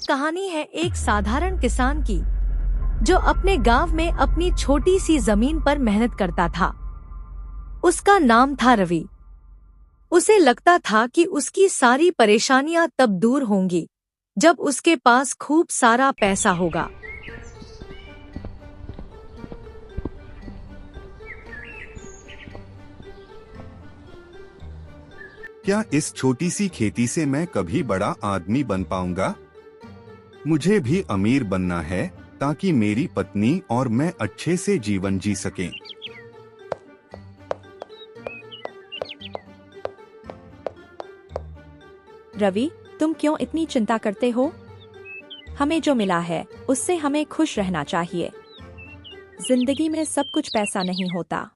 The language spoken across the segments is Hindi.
कहानी है एक साधारण किसान की जो अपने गांव में अपनी छोटी सी जमीन पर मेहनत करता था। उसका नाम था रवि। उसे लगता था कि उसकी सारी परेशानियां तब दूर होंगी जब उसके पास खूब सारा पैसा होगा। क्या इस छोटी सी खेती से मैं कभी बड़ा आदमी बन पाऊंगा? मुझे भी अमीर बनना है ताकि मेरी पत्नी और मैं अच्छे से जीवन जी सकें। रवि, तुम क्यों इतनी चिंता करते हो? हमें जो मिला है उससे हमें खुश रहना चाहिए। जिंदगी में सब कुछ पैसा नहीं होता।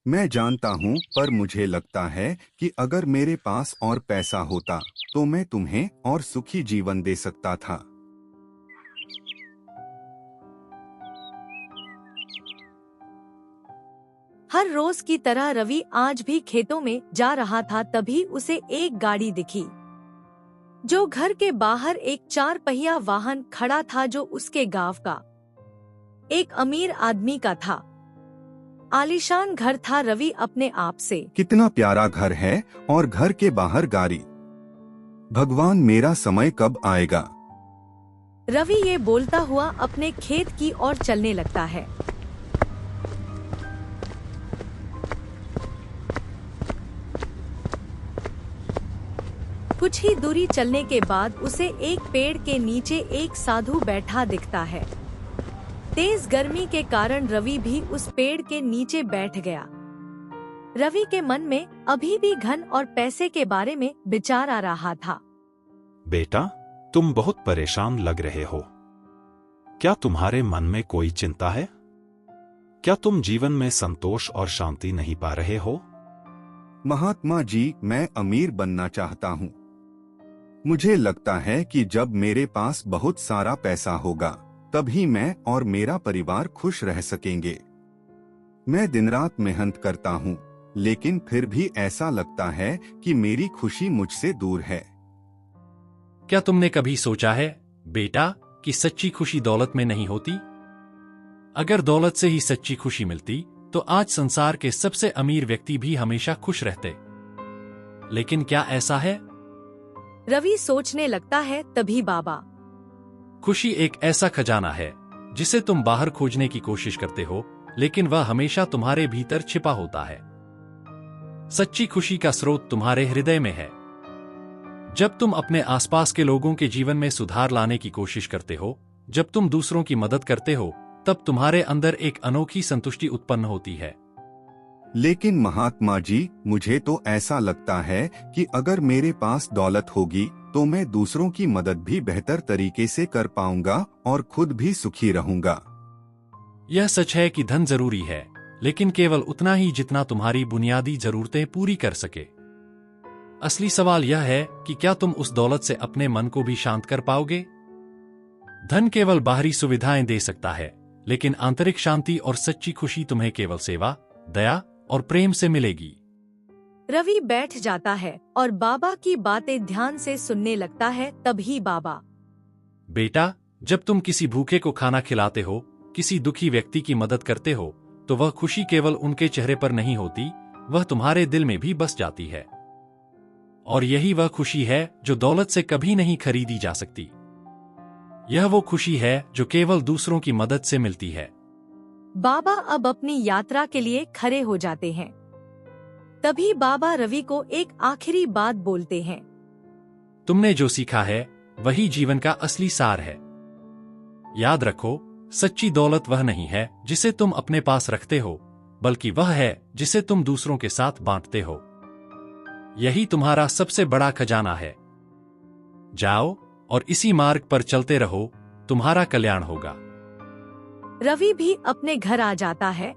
मैं जानता हूँ, पर मुझे लगता है कि अगर मेरे पास और पैसा होता तो मैं तुम्हें और सुखी जीवन दे सकता था। हर रोज की तरह रवि आज भी खेतों में जा रहा था। तभी उसे एक गाड़ी दिखी जो घर के बाहर एक 4 पहिया वाहन खड़ा था, जो उसके गांव का एक अमीर आदमी का था। आलीशान घर था। रवि अपने आप से, कितना प्यारा घर है और घर के बाहर गाड़ी। भगवान, मेरा समय कब आएगा? रवि ये बोलता हुआ अपने खेत की ओर चलने लगता है। कुछ ही दूरी चलने के बाद उसे एक पेड़ के नीचे एक साधु बैठा दिखता है। तेज गर्मी के कारण रवि भी उस पेड़ के नीचे बैठ गया। रवि के मन में अभी भी धन और पैसे के बारे में विचार आ रहा था। बेटा, तुम बहुत परेशान लग रहे हो। क्या तुम्हारे मन में कोई चिंता है? क्या तुम जीवन में संतोष और शांति नहीं पा रहे हो? महात्मा जी, मैं अमीर बनना चाहता हूँ। मुझे लगता है कि जब मेरे पास बहुत सारा पैसा होगा तभी मैं और मेरा परिवार खुश रह सकेंगे। मैं दिन रात मेहनत करता हूँ, लेकिन फिर भी ऐसा लगता है कि मेरी खुशी मुझसे दूर है। क्या तुमने कभी सोचा है बेटा कि सच्ची खुशी दौलत में नहीं होती? अगर दौलत से ही सच्ची खुशी मिलती तो आज संसार के सबसे अमीर व्यक्ति भी हमेशा खुश रहते। लेकिन क्या ऐसा है? रवि सोचने लगता है। तभी बाबा, खुशी एक ऐसा खजाना है जिसे तुम बाहर खोजने की कोशिश करते हो, लेकिन वह हमेशा तुम्हारे भीतर छिपा होता है। सच्ची खुशी का स्रोत तुम्हारे हृदय में है। जब तुम अपने आसपास के लोगों के जीवन में सुधार लाने की कोशिश करते हो, जब तुम दूसरों की मदद करते हो, तब तुम्हारे अंदर एक अनोखी संतुष्टि उत्पन्न होती है। लेकिन महात्मा जी, मुझे तो ऐसा लगता है कि अगर मेरे पास दौलत होगी तो मैं दूसरों की मदद भी बेहतर तरीके से कर पाऊंगा और खुद भी सुखी रहूंगा। यह सच है कि धन जरूरी है, लेकिन केवल उतना ही जितना तुम्हारी बुनियादी जरूरतें पूरी कर सके। असली सवाल यह है कि क्या तुम उस दौलत से अपने मन को भी शांत कर पाओगे? धन केवल बाहरी सुविधाएं दे सकता है, लेकिन आंतरिक शांति और सच्ची खुशी तुम्हें केवल सेवा, दया और प्रेम से मिलेगी। रवि बैठ जाता है और बाबा की बातें ध्यान से सुनने लगता है। तभी बाबा, बेटा, जब तुम किसी भूखे को खाना खिलाते हो, किसी दुखी व्यक्ति की मदद करते हो, तो वह खुशी केवल उनके चेहरे पर नहीं होती, वह तुम्हारे दिल में भी बस जाती है। और यही वह खुशी है जो दौलत से कभी नहीं खरीदी जा सकती। यह वो खुशी है जो केवल दूसरों की मदद से मिलती है। बाबा अब अपनी यात्रा के लिए खड़े हो जाते हैं। तभी बाबा रवि को एक आखिरी बात बोलते हैं। तुमने जो सीखा है वही जीवन का असली सार है। याद रखो, सच्ची दौलत वह नहीं है जिसे तुम अपने पास रखते हो, बल्कि वह है जिसे तुम दूसरों के साथ बांटते हो। यही तुम्हारा सबसे बड़ा खजाना है। जाओ और इसी मार्ग पर चलते रहो, तुम्हारा कल्याण होगा। रवि भी अपने घर आ जाता है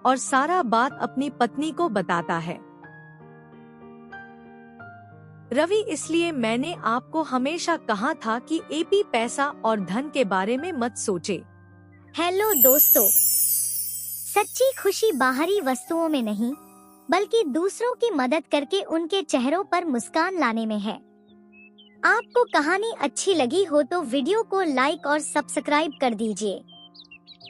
और सारा बात अपनी पत्नी को बताता है। रवि, इसलिए मैंने आपको हमेशा कहा था कि एपी पैसा और धन के बारे में मत सोचे। हेलो दोस्तों, सच्ची खुशी बाहरी वस्तुओं में नहीं बल्कि दूसरों की मदद करके उनके चेहरों पर मुस्कान लाने में है। आपको कहानी अच्छी लगी हो तो वीडियो को लाइक और सब्सक्राइब कर दीजिए।